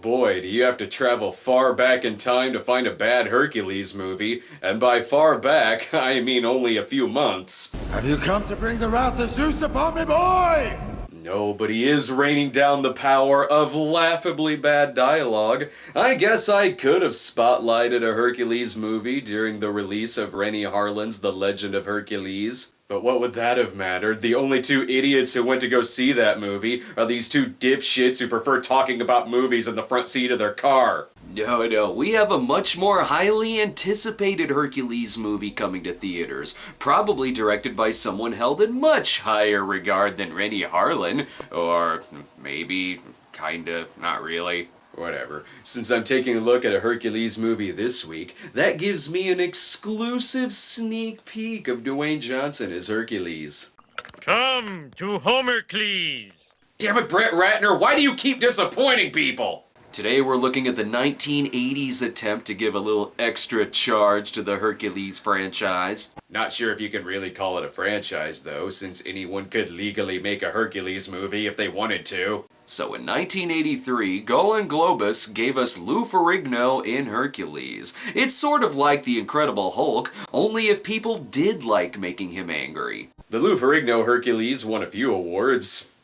boy, do you have to travel far back in time to find a bad Hercules movie, and by far back, I mean only a few months. Have you come to bring the wrath of Zeus upon me, boy? No, but he is raining down the power of laughably bad dialogue. I guess I could have spotlighted a Hercules movie during the release of Rennie Harlin's The Legend of Hercules. But what would that have mattered? The only two idiots who went to go see that movie are these two dipshits who prefer talking about movies in the front seat of their car. No, we have a much more highly anticipated Hercules movie coming to theaters, probably directed by someone held in much higher regard than Rennie Harlin, or maybe, kinda, not really. Whatever. Since I'm taking a look at a Hercules movie this week, that gives me an exclusive sneak peek of Dwayne Johnson as Hercules. Come to Homercles! Damn it, Brett Ratner, why do you keep disappointing people? Today we're looking at the 1980s attempt to give a little extra charge to the Hercules franchise. Not sure if you can really call it a franchise though, since anyone could legally make a Hercules movie if they wanted to. So in 1983, Golan Globus gave us Lou Ferrigno in Hercules. It's sort of like The Incredible Hulk, only if people did like making him angry. The Lou Ferrigno Hercules won a few awards.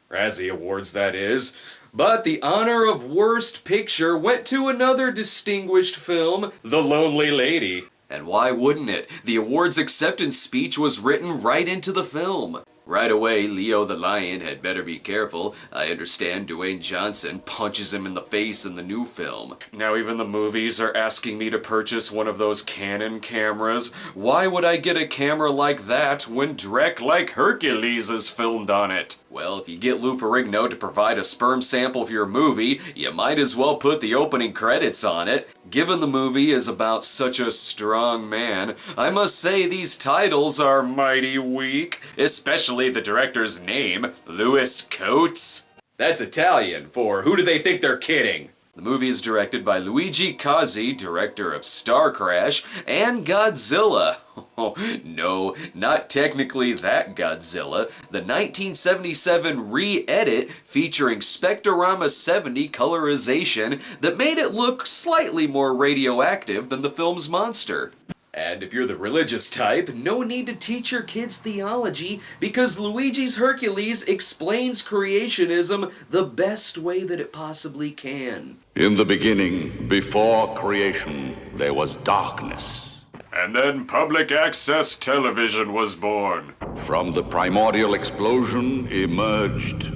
Razzie Awards, that is. But the honor of Worst Picture went to another distinguished film, The Lonely Lady. And why wouldn't it? The awards acceptance speech was written right into the film. Right away, Leo the Lion had better be careful. I understand Dwayne Johnson punches him in the face in the new film. Now even the movies are asking me to purchase one of those Canon cameras. Why would I get a camera like that when Drek like Hercules is filmed on it? Well, if you get Lou Ferrigno to provide a sperm sample for your movie, you might as well put the opening credits on it. Given the movie is about such a strong man, I must say these titles are mighty weak, especially the director's name, Louis Coates. That's Italian for who do they think they're kidding? The movie is directed by Luigi Cozzi, director of Star Crash and Godzilla. Oh, no, not technically that Godzilla. The 1977 re-edit featuring Spectrorama 70 colorization that made it look slightly more radioactive than the film's monster. And if you're the religious type, no need to teach your kids theology because Luigi's Hercules explains creationism the best way that it possibly can. In the beginning, before creation, there was darkness. And then public access television was born. From the primordial explosion emerged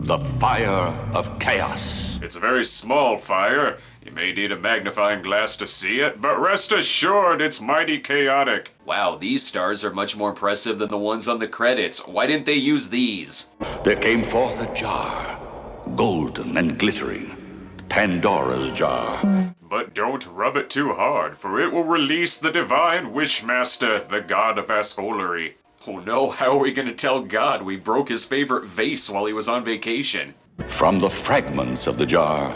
the fire of chaos. It's a very small fire. You may need a magnifying glass to see it, but rest assured it's mighty chaotic. Wow, these stars are much more impressive than the ones on the credits. Why didn't they use these? There came forth a jar, golden and glittering, Pandora's jar. But don't rub it too hard, for it will release the divine Wishmaster, the god of assholery. Oh no, how are we gonna tell God we broke his favorite vase while he was on vacation? From the fragments of the jar,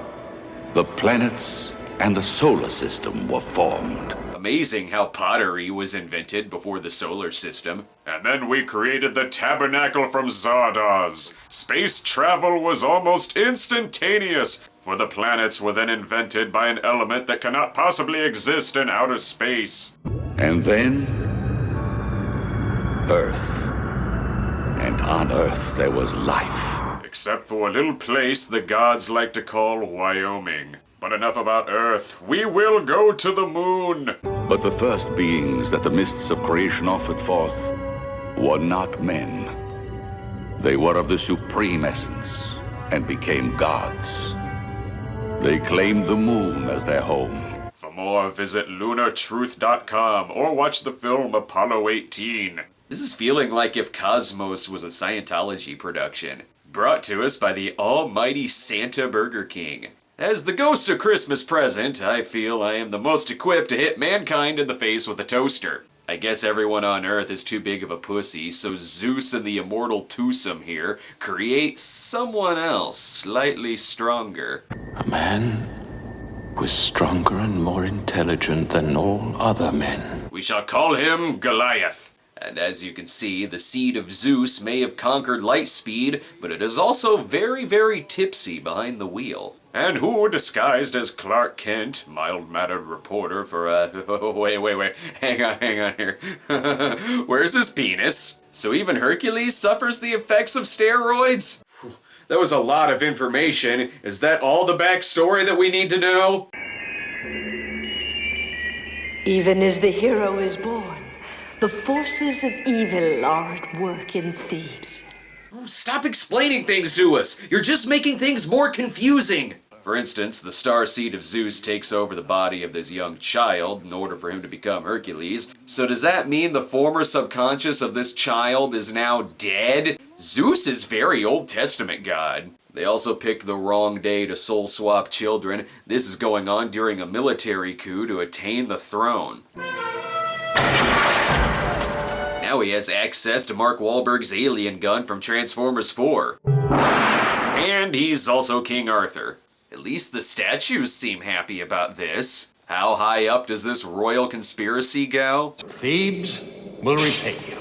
the planets and the solar system were formed. Amazing how pottery was invented before the solar system. And then we created the tabernacle from Zardoz. Space travel was almost instantaneous, for the planets were then invented by an element that cannot possibly exist in outer space. And then, Earth. And on Earth there was life. Except for a little place the gods like to call Wyoming. But enough about Earth. We will go to the moon! But the first beings that the mists of creation offered forth were not men. They were of the supreme essence and became gods. They claimed the moon as their home. For more, visit lunartruth.com or watch the film Apollo 18. This is feeling like if Cosmos was a Scientology production. Brought to us by the almighty Santa Burger King. As the ghost of Christmas present, I feel I am the most equipped to hit mankind in the face with a toaster. I guess everyone on Earth is too big of a pussy, so Zeus and the immortal twosome here create someone else slightly stronger. A man who is stronger and more intelligent than all other men. We shall call him Goliath. And as you can see, the seed of Zeus may have conquered light speed, but it is also very, very tipsy behind the wheel. And who, disguised as Clark Kent, mild-mannered reporter for wait, hang on here. Where's his penis? So even Hercules suffers the effects of steroids? That was a lot of information. Is that all the backstory that we need to know? Even as the hero is born, the forces of evil are at work in Thebes. Stop explaining things to us! You're just making things more confusing! For instance, the star seed of Zeus takes over the body of this young child in order for him to become Hercules. So does that mean the former subconscious of this child is now dead? Zeus is very Old Testament god. They also picked the wrong day to soul swap children. This is going on during a military coup to attain the throne. Now he has access to Mark Wahlberg's alien gun from Transformers 4. And he's also King Arthur. At least the statues seem happy about this. How high up does this royal conspiracy go? Thebes will repay you.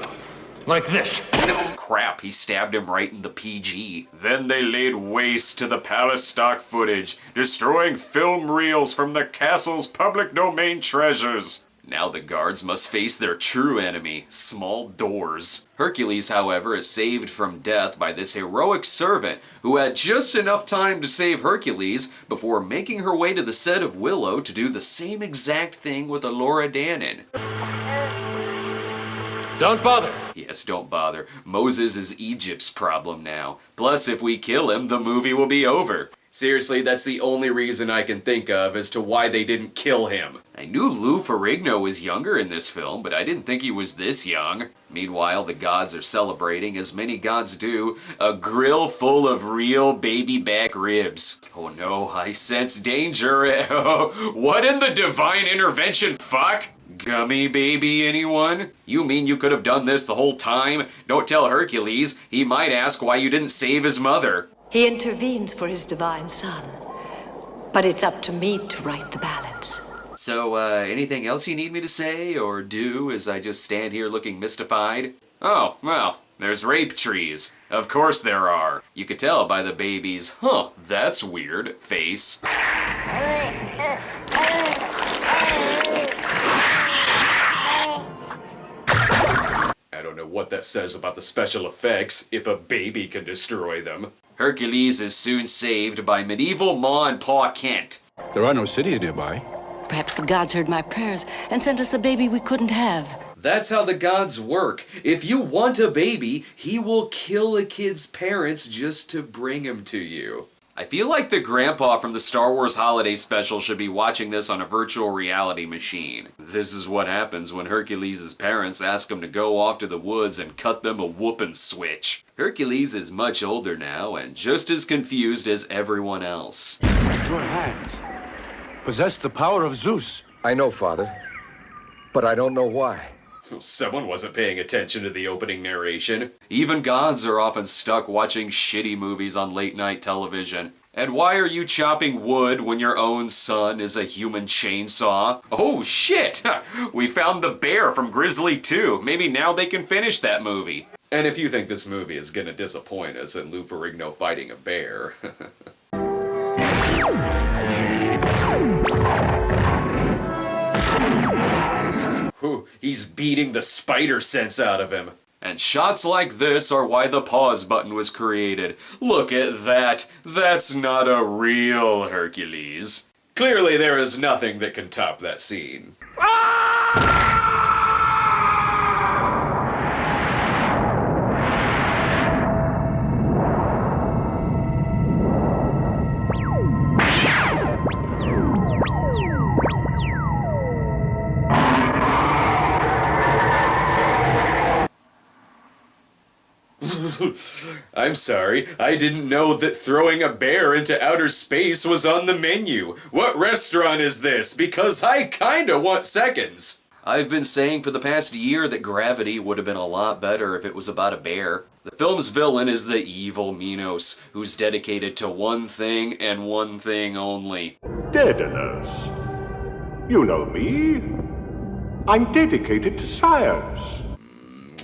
Like this. Crap, he stabbed him right in the PG. Then they laid waste to the palace stock footage, destroying film reels from the castle's public domain treasures. Now the guards must face their true enemy, small doors. Hercules, however, is saved from death by this heroic servant who had just enough time to save Hercules before making her way to the set of Willow to do the same exact thing with Elora Danan. Don't bother. Yes, don't bother. Moses is Egypt's problem now. Plus, if we kill him, the movie will be over. Seriously, that's the only reason I can think of as to why they didn't kill him. I knew Lou Ferrigno was younger in this film, but I didn't think he was this young. Meanwhile, the gods are celebrating, as many gods do, a grill full of real baby back ribs. Oh no, I sense danger. What in the divine intervention fuck? Gummy baby, anyone? You mean you could have done this the whole time? Don't tell Hercules. He might ask why you didn't save his mother. He intervenes for his divine son, but it's up to me to right the balance. So, anything else you need me to say or do as I just stand here looking mystified? Oh, well, there's rape trees. Of course there are. You could tell by the baby's, that's weird, face. I don't know what that says about the special effects, if a baby can destroy them. Hercules is soon saved by medieval Ma and Pa Kent. There are no cities nearby. Perhaps the gods heard my prayers and sent us a baby we couldn't have. That's how the gods work. If you want a baby, he will kill a kid's parents just to bring him to you. I feel like the grandpa from the Star Wars Holiday Special should be watching this on a virtual reality machine. This is what happens when Hercules' parents ask him to go off to the woods and cut them a whoopin' switch. Hercules is much older now and just as confused as everyone else. Your hands possess the power of Zeus. I know, Father, but I don't know why. Someone wasn't paying attention to the opening narration. Even gods are often stuck watching shitty movies on late-night television. And why are you chopping wood when your own son is a human chainsaw? Oh shit! We found the bear from Grizzly 2. Maybe now they can finish that movie. And if you think this movie is gonna disappoint us in Lou Ferrigno fighting a bear... He's beating the spider sense out of him. And shots like this are why the pause button was created. Look at that. That's not a real Hercules. Clearly there is nothing that can top that scene. I'm sorry, I didn't know that throwing a bear into outer space was on the menu. What restaurant is this? Because I kinda want seconds. I've been saying for the past year that Gravity would have been a lot better if it was about a bear. The film's villain is the evil Minos, who's dedicated to one thing and one thing only. Daedalus. You know me. I'm dedicated to science.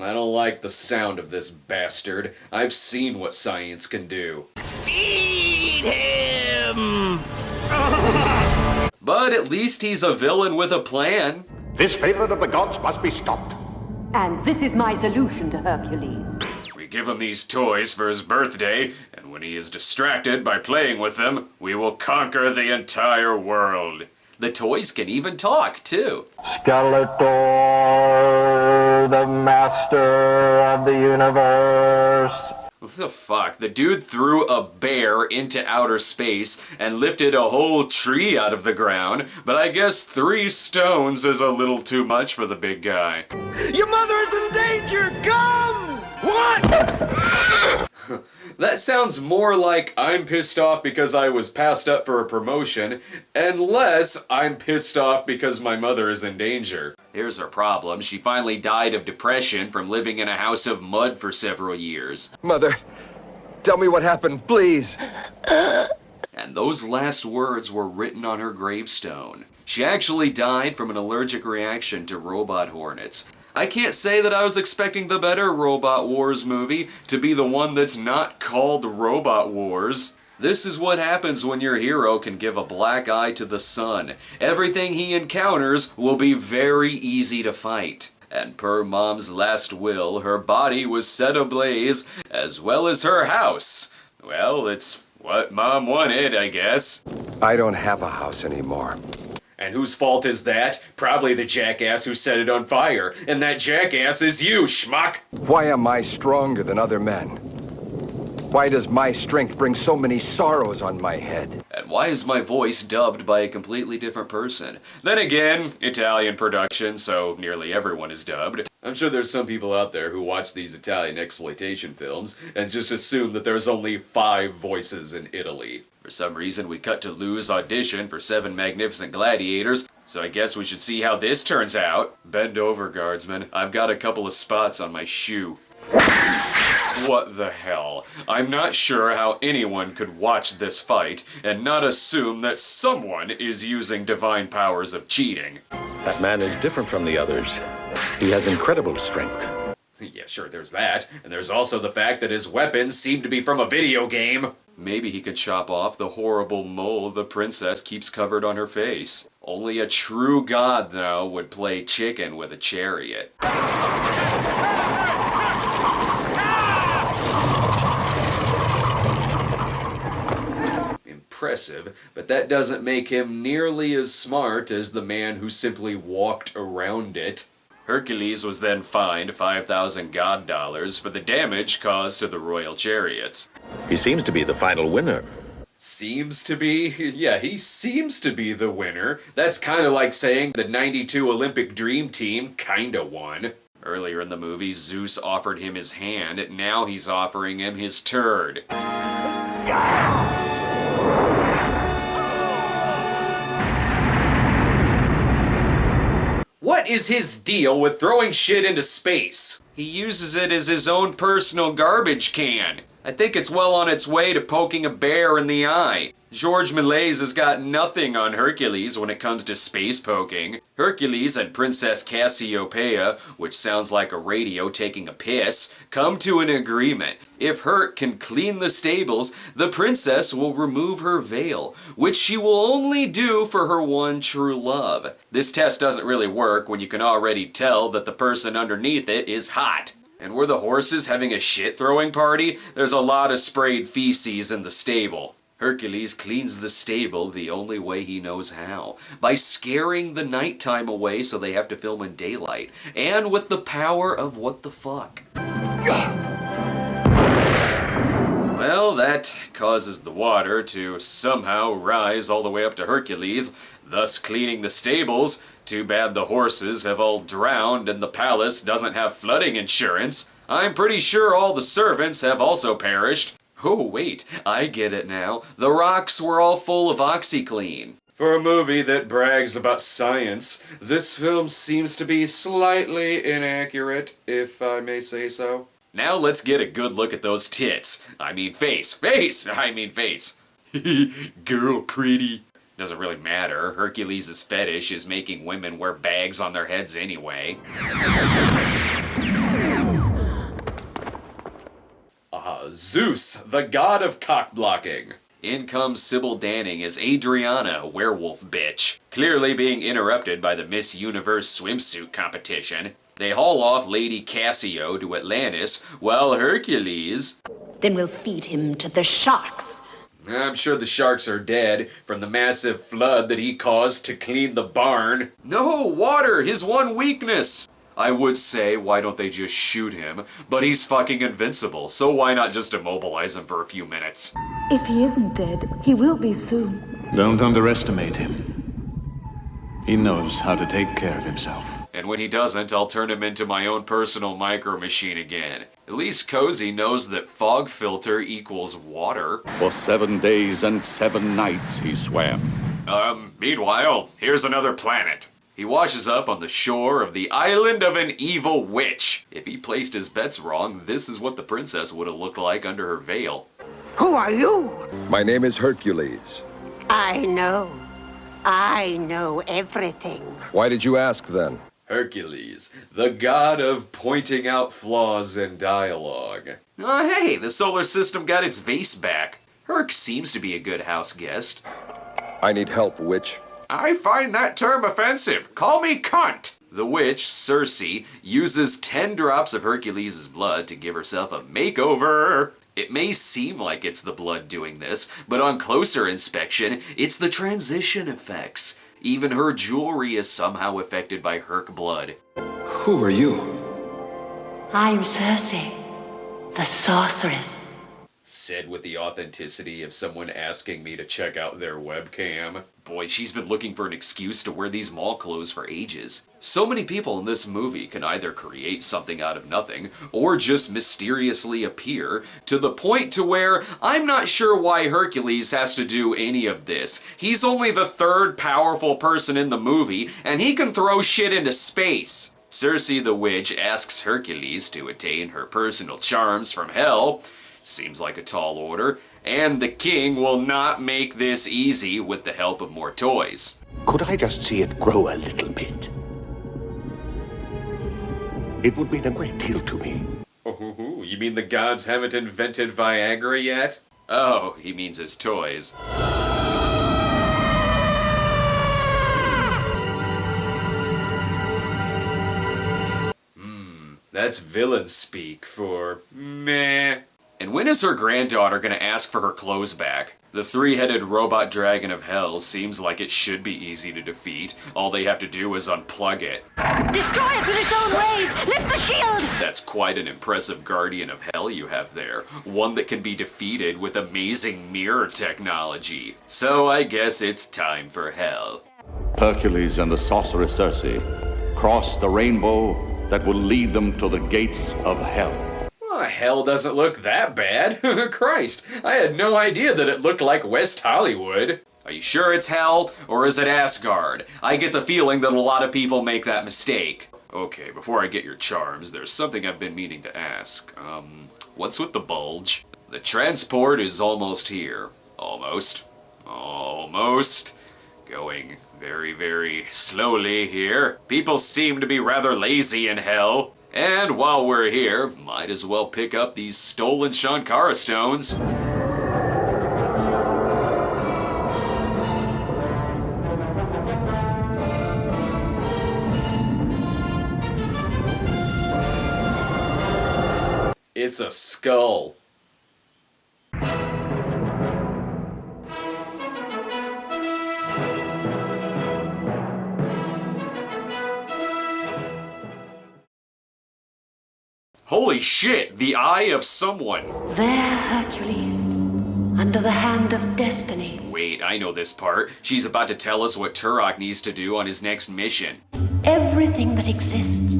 I don't like the sound of this bastard. I've seen what science can do. Feed him! But at least he's a villain with a plan. This favorite of the gods must be stopped. And this is my solution to Hercules. We give him these toys for his birthday, and when he is distracted by playing with them, we will conquer the entire world. The toys can even talk, too. Skeletor, the master of the universe. What the fuck? The dude threw a bear into outer space and lifted a whole tree out of the ground, but I guess 3 stones is a little too much for the big guy. Your mother is in danger! Come! What? That sounds more like I'm pissed off because I was passed up for a promotion, and less I'm pissed off because my mother is in danger. Here's her problem. She finally died of depression from living in a house of mud for several years. Mother, tell me what happened, please. And those last words were written on her gravestone. She actually died from an allergic reaction to robot hornets. I can't say that I was expecting the better Robot Wars movie to be the one that's not called Robot Wars. This is what happens when your hero can give a black eye to the sun. Everything he encounters will be very easy to fight. And per Mom's last will, her body was set ablaze, as well as her house. Well, it's what Mom wanted, I guess. I don't have a house anymore. And whose fault is that? Probably the jackass who set it on fire. And that jackass is you, schmuck! Why am I stronger than other men? Why does my strength bring so many sorrows on my head? And why is my voice dubbed by a completely different person? Then again, Italian production, so nearly everyone is dubbed. I'm sure there's some people out there who watch these Italian exploitation films and just assume that there's only 5 voices in Italy. For some reason, we cut to Lou's audition for 7 Magnificent Gladiators, so I guess we should see how this turns out. Bend over, guardsman. I've got a couple of spots on my shoe. What the hell? I'm not sure how anyone could watch this fight and not assume that someone is using divine powers of cheating. That man is different from the others. He has incredible strength. Yeah, sure, there's that. And there's also the fact that his weapons seem to be from a video game. Maybe he could chop off the horrible mole the princess keeps covered on her face. Only a true god, though, would play chicken with a chariot. Impressive, but that doesn't make him nearly as smart as the man who simply walked around it. Hercules was then fined 5,000 god dollars for the damage caused to the royal chariots. He seems to be the final winner. Seems to be? Yeah, he seems to be the winner. That's kind of like saying the '92 Olympic Dream Team kinda won. Earlier in the movie, Zeus offered him his hand. Now he's offering him his turd. What is his deal with throwing shit into space? He uses it as his own personal garbage can. I think it's well on its way to poking a bear in the eye. George Méliès has got nothing on Hercules when it comes to space poking. Hercules and Princess Cassiopeia, which sounds like a radio taking a piss, come to an agreement. If Herc can clean the stables, the princess will remove her veil, which she will only do for her one true love. This test doesn't really work when you can already tell that the person underneath it is hot. And were the horses having a shit-throwing party? There's a lot of sprayed feces in the stable. Hercules cleans the stable the only way he knows how, by scaring the nighttime away so they have to film in daylight, and with the power of what the fuck. Well, that causes the water to somehow rise all the way up to Hercules, thus cleaning the stables. Too bad the horses have all drowned and the palace doesn't have flooding insurance. I'm pretty sure all the servants have also perished. Oh wait, I get it now. The rocks were all full of OxyClean. For a movie that brags about science, this film seems to be slightly inaccurate, if I may say so. Now let's get a good look at those tits. I mean face. Face! I mean face. Girl pretty. Doesn't really matter. Hercules' fetish is making women wear bags on their heads anyway. Zeus, the god of cock-blocking. In comes Sybil Danning as Adriana, werewolf bitch, clearly being interrupted by the Miss Universe swimsuit competition. They haul off Lady Cassio to Atlantis, while Hercules... Then we'll feed him to the sharks. I'm sure the sharks are dead from the massive flood that he caused to clean the barn. No, water, his one weakness. I would say, why don't they just shoot him? But he's fucking invincible, so why not just immobilize him for a few minutes? If he isn't dead, he will be soon. Don't underestimate him. He knows how to take care of himself. And when he doesn't, I'll turn him into my own personal micro machine again. At least Cozy knows that fog filter equals water. For 7 days and 7 nights he swam. Meanwhile, here's another planet. He washes up on the shore of the island of an evil witch. If he placed his bets wrong, this is what the princess would have looked like under her veil. Who are you? My name is Hercules. I know. I know everything. Why did you ask then? Hercules, the god of pointing out flaws in dialogue. Oh hey, the solar system got its vase back. Herc seems to be a good house guest. I need help, witch. I find that term offensive. Call me cunt. The witch, Circe, uses 10 drops of Hercules' blood to give herself a makeover. It may seem like it's the blood doing this, but on closer inspection, it's the transition effects. Even her jewelry is somehow affected by Herc blood. Who are you? I'm Circe, the sorceress. Said with the authenticity of someone asking me to check out their webcam. Boy, she's been looking for an excuse to wear these mall clothes for ages. So many people in this movie can either create something out of nothing, or just mysteriously appear, to the point to where I'm not sure why Hercules has to do any of this. He's only the 3rd powerful person in the movie, and he can throw shit into space. Circe the witch asks Hercules to attain her personal charms from hell. Seems like a tall order, and the king will not make this easy with the help of more toys. Could I just see it grow a little bit? It would mean a great deal to me. Oh, you mean the gods haven't invented Viagra yet? Oh, he means his toys. That's villain speak for meh. And when is her granddaughter gonna ask for her clothes back? The 3-headed robot dragon of hell seems like it should be easy to defeat. All they have to do is unplug it. Destroy it with its own rays! Lift the shield! That's quite an impressive guardian of hell you have there. One that can be defeated with amazing mirror technology. So I guess it's time for hell. Hercules and the sorceress Circe cross the rainbow that will lead them to the gates of hell. Well, hell doesn't look that bad. Christ, I had no idea that it looked like West Hollywood. Are you sure it's hell, or is it Asgard? I get the feeling that a lot of people make that mistake. Okay, before I get your charms, there's something I've been meaning to ask. What's with the bulge? The transport is almost here. Almost. Almost. Going very, very slowly here. People seem to be rather lazy in hell. And while we're here, might as well pick up these stolen Shankara stones. It's a skull. Holy shit, the eye of someone. There, Hercules, under the hand of destiny. Wait, I know this part. She's about to tell us what Turok needs to do on his next mission. Everything that exists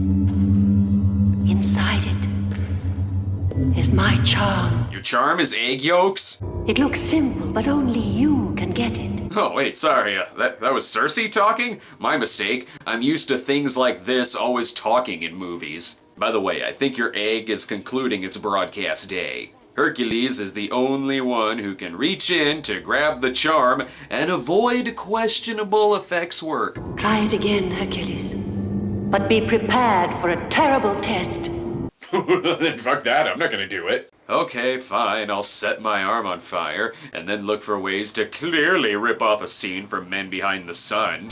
inside it is my charm. Your charm is egg yolks? It looks simple, but only you can get it. Oh, wait, sorry. That was Circe talking? My mistake. I'm used to things like this always talking in movies. By the way, I think your egg is concluding its broadcast day. Hercules is the only one who can reach in to grab the charm and avoid questionable effects work. Try it again, Hercules. But be prepared for a terrible test. Then fuck that, I'm not gonna do it. Okay, fine, I'll set my arm on fire, and then look for ways to clearly rip off a scene from Men Behind the Sun.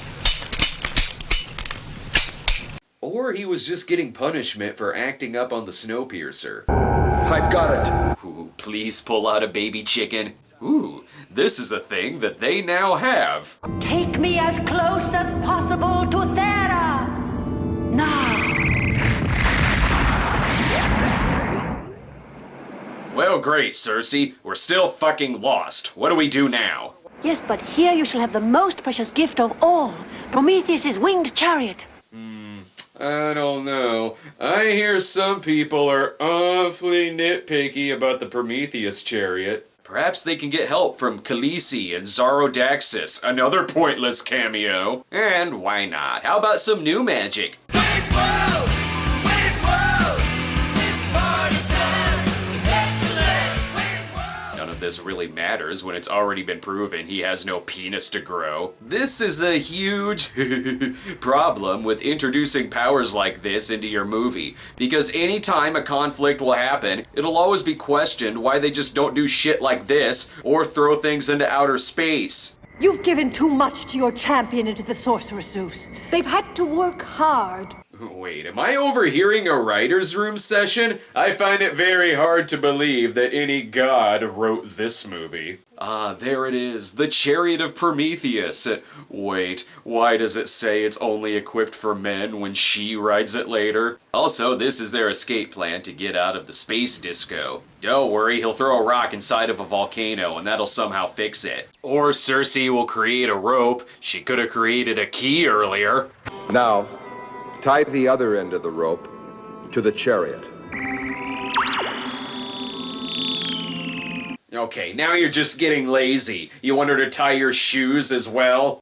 Or he was just getting punishment for acting up on the Snowpiercer. I've got it. Ooh, please pull out a baby chicken. Ooh, this is a thing that they now have. Take me as close as possible to Thera. Now. Well, great, Cersei. We're still fucking lost. What do we do now? Yes, but here you shall have the most precious gift of all, Prometheus's winged chariot. I don't know. I hear some people are awfully nitpicky about the Prometheus chariot. Perhaps they can get help from Khaleesi and Zarodaxis, another pointless cameo. And why not? How about some new magic? None of this really matters when it's already been proven he has no penis to grow. This is a huge problem with introducing powers like this into your movie, because anytime a conflict will happen, it'll always be questioned why they just don't do shit like this or throw things into outer space. You've given too much to your champion and to the sorcerer Zeus. They've had to work hard. Wait, am I overhearing a writer's room session? I find it very hard to believe that any god wrote this movie. Ah, there it is, the Chariot of Prometheus. Wait, why does it say it's only equipped for men when she rides it later? Also, this is their escape plan to get out of the space disco. Don't worry, he'll throw a rock inside of a volcano and that'll somehow fix it. Or Cersei will create a rope. She could have created a key earlier. Now, tie the other end of the rope to the chariot. Okay, now you're just getting lazy. You want her to tie your shoes as well?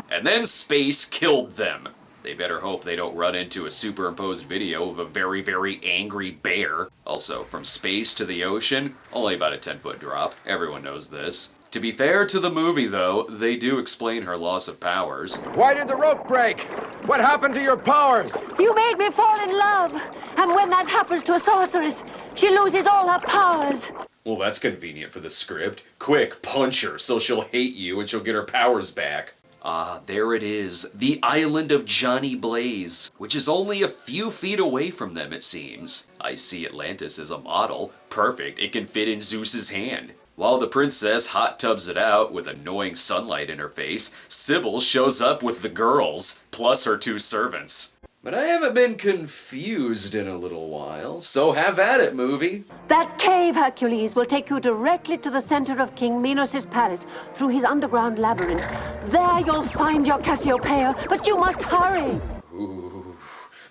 And then space killed them. They better hope they don't run into a superimposed video of a very, very angry bear. Also, from space to the ocean, only about a 10-foot drop. Everyone knows this. To be fair to the movie, though, they do explain her loss of powers. Why did the rope break? What happened to your powers? You made me fall in love. And when that happens to a sorceress, she loses all her powers. Well, that's convenient for the script. Quick, punch her so she'll hate you and she'll get her powers back. Ah, there it is, the island of Johnny Blaze, which is only a few feet away from them, it seems. I see Atlantis as a model. Perfect, it can fit in Zeus's hand. While the princess hot tubs it out with annoying sunlight in her face, Sybil shows up with the girls, plus her 2 servants. But I haven't been confused in a little while, so have at it, movie. That cave, Hercules, will take you directly to the center of King Minos' palace through his underground labyrinth. There you'll find your Cassiopeia, but you must hurry. Ooh,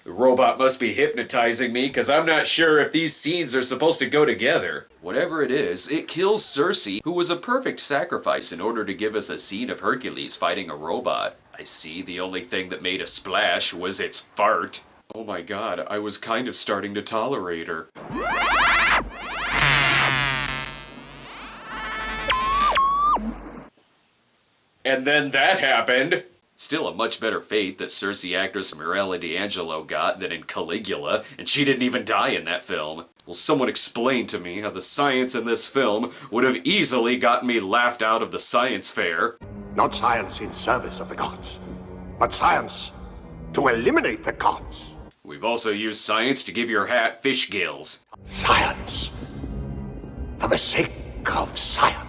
the robot must be hypnotizing me, because I'm not sure if these scenes are supposed to go together. Whatever it is, it kills Cersei, who was a perfect sacrifice in order to give us a scene of Hercules fighting a robot. I see the only thing that made a splash was its fart. Oh my god, I was kind of starting to tolerate her. And then that happened! Still a much better fate that Cersei actress Mirella D'Angelo got than in Caligula, and she didn't even die in that film. Will someone explain to me how the science in this film would have easily gotten me laughed out of the science fair? Not science in service of the gods, but science to eliminate the gods. We've also used science to give your hat fish gills. Science. For the sake of science.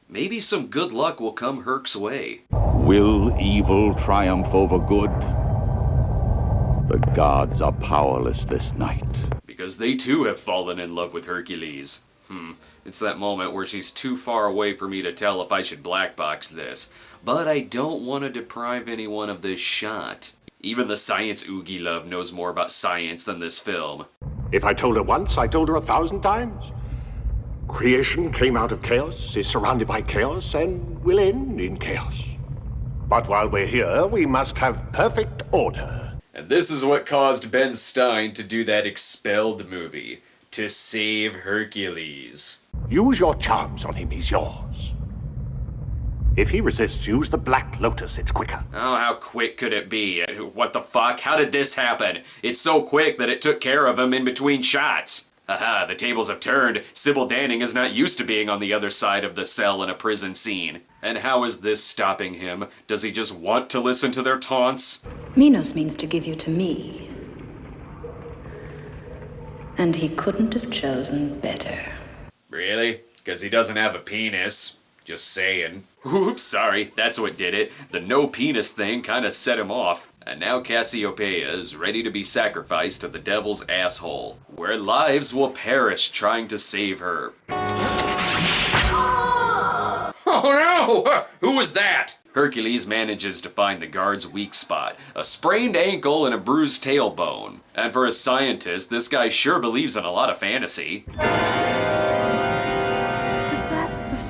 Maybe some good luck will come Herc's way. Will evil triumph over good? The gods are powerless this night. Because they too have fallen in love with Hercules. It's that moment where she's too far away for me to tell if I should black box this. But I don't want to deprive anyone of this shot. Even the science Oogie Love knows more about science than this film. If I told her once, I told her 1,000 times. Creation came out of chaos, is surrounded by chaos, and will end in chaos. But while we're here, we must have perfect order. And this is what caused Ben Stein to do that Expelled movie. To save Hercules. Use your charms on him, he's yours. If he resists, use the Black Lotus, it's quicker. Oh, how quick could it be? What the fuck? How did this happen? It's so quick that it took care of him in between shots. Haha, the tables have turned. Sybil Danning is not used to being on the other side of the cell in a prison scene. And how is this stopping him? Does he just want to listen to their taunts? Minos means to give you to me. And he couldn't have chosen better. Really? Because he doesn't have a penis. Just saying. Oops, sorry, that's what did it. The no penis thing kinda set him off. And now Cassiopeia is ready to be sacrificed to the devil's asshole, where lives will perish trying to save her. Oh no! Who was that? Hercules manages to find the guard's weak spot, a sprained ankle and a bruised tailbone. And for a scientist, this guy sure believes in a lot of fantasy.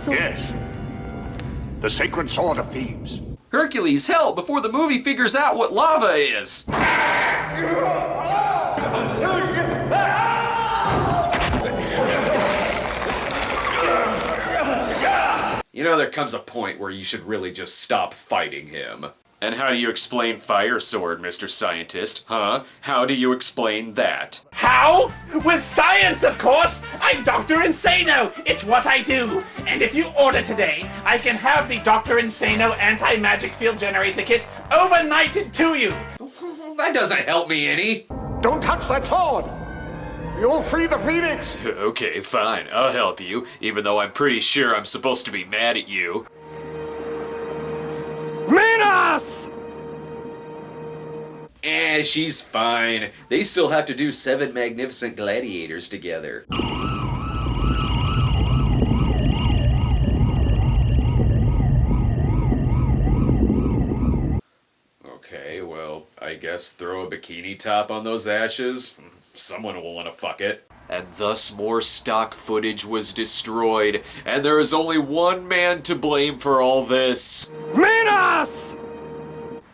Yes. The sacred sword of Thebes. Hercules, help before the movie figures out what lava is! You know, there comes a point where you should really just stop fighting him. And how do you explain Fire Sword, Mr. Scientist? Huh? How do you explain that? How? With science, of course! I'm Dr. Insano! It's what I do! And if you order today, I can have the Dr. Insano anti-magic field generator kit overnighted to you! That doesn't help me any! Don't touch that sword! You'll free the Phoenix! Okay, fine, I'll help you, even though I'm pretty sure I'm supposed to be mad at you. Minos! She's fine. They still have to do 7 magnificent gladiators together. Okay, well, I guess throw a bikini top on those ashes. Someone will want to fuck it. And thus more stock footage was destroyed, and there is only one man to blame for all this. Minos!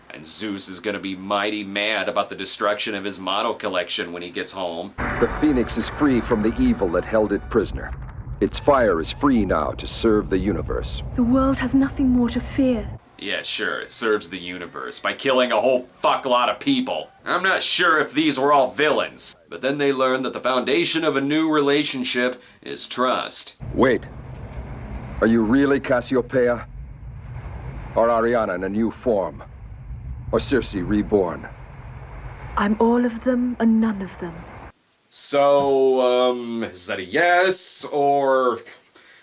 And Zeus is gonna be mighty mad about the destruction of his model collection when he gets home. The Phoenix is free from the evil that held it prisoner. Its fire is free now to serve the universe. The world has nothing more to fear. Yeah, sure, it serves the universe by killing a whole fuck lot of people. I'm not sure if these were all villains, but then they learn that the foundation of a new relationship is trust. Wait. Are you really Cassiopeia? Or Ariana in a new form? Or Circe reborn? I'm all of them and none of them. So, is that a yes, or...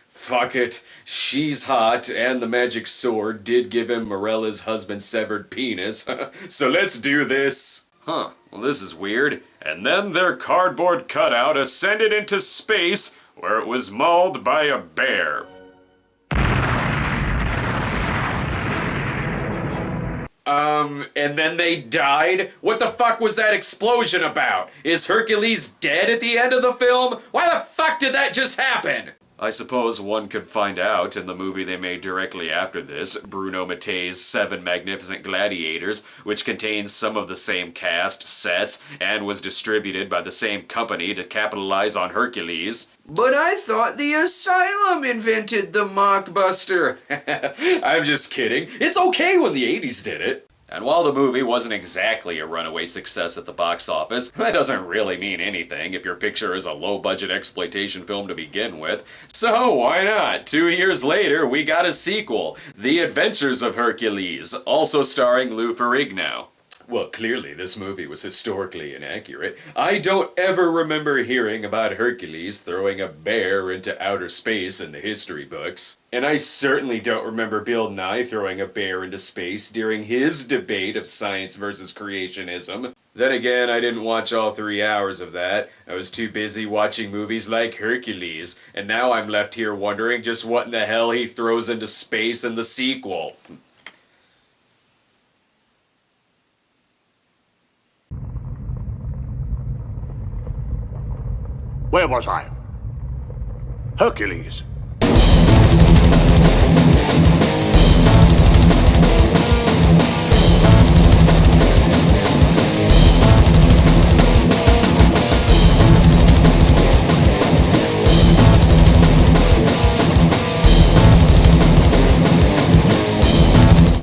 Fuck it, she's hot, and the magic sword did give him Morella's husband's severed penis, so let's do this. Huh, well this is weird. And then their cardboard cutout ascended into space, where it was mauled by a bear. And then they died? What the fuck was that explosion about? Is Hercules dead at the end of the film? Why the fuck did that just happen? I suppose one could find out in the movie they made directly after this, Bruno Mattei's 7 Magnificent Gladiators, which contains some of the same cast, sets, and was distributed by the same company to capitalize on Hercules. But I thought the Asylum invented the mockbuster. I'm just kidding. It's okay when the 80s did it. And while the movie wasn't exactly a runaway success at the box office, that doesn't really mean anything if your picture is a low-budget exploitation film to begin with. So why not? 2 years later, we got a sequel, The Adventures of Hercules, also starring Lou Ferrigno. Well, clearly this movie was historically inaccurate. I don't ever remember hearing about Hercules throwing a bear into outer space in the history books. And I certainly don't remember Bill Nye throwing a bear into space during his debate of science versus creationism. Then again, I didn't watch all 3 hours of that. I was too busy watching movies like Hercules, and now I'm left here wondering just what in the hell he throws into space in the sequel. Where was I? Hercules.